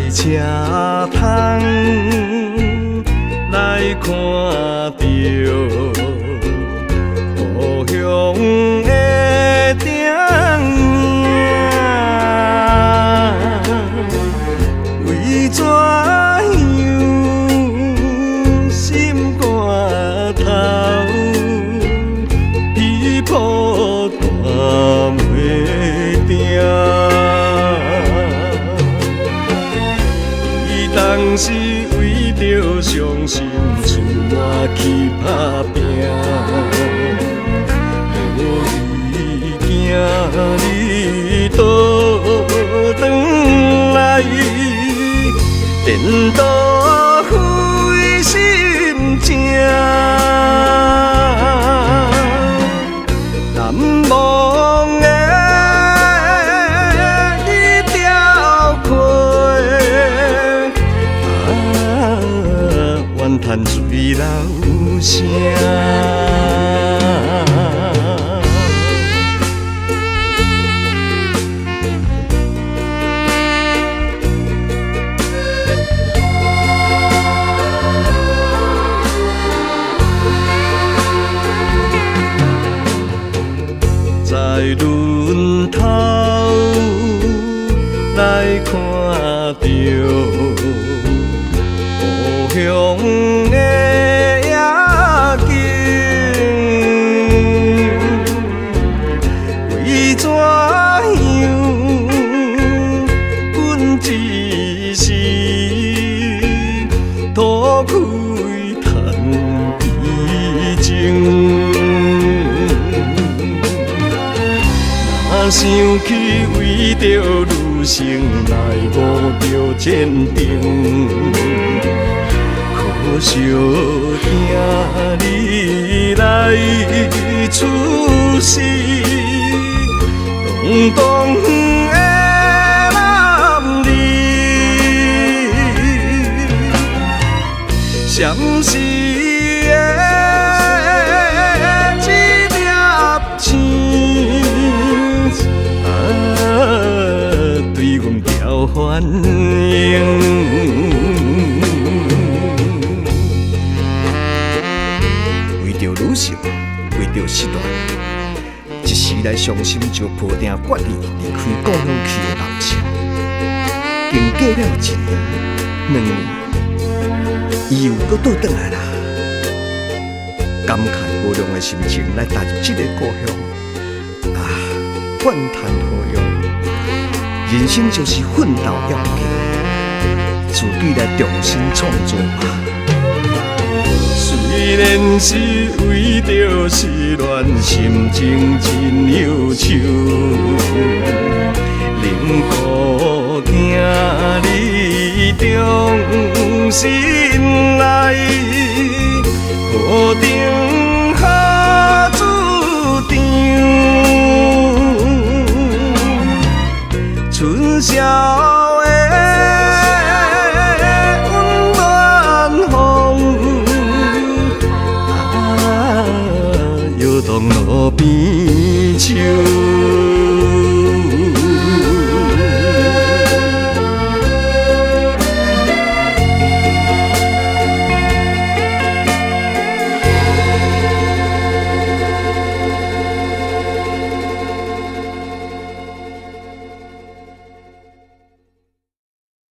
车窗来看到故乡的灯影，为怎样心肝头被破断袂定？当时为着伤心，出马去打拼，我为囝你倒转来，颠倒费心情，难忘的。叹水流声，在轮头来看到故乡。拖开叹悲情，若想起为着女性来冒着坚定，可惜听你来出世，动荡的男儿。闪烁的一粒星，对阮交反应。为着女性，为着时代，一时来伤心就抱定决意离开故乡去的梦想。经过了1年、2年。伊又搁倒转来啦，感慨无量的心情来踏入这个故乡。啊，怨叹何用？人生就是奋斗要紧，自己来重新创作吧。虽然是为着失恋，心情真忧愁，能顾囝你重新来，何定好注定，春宵的温暖风，摇动路边树。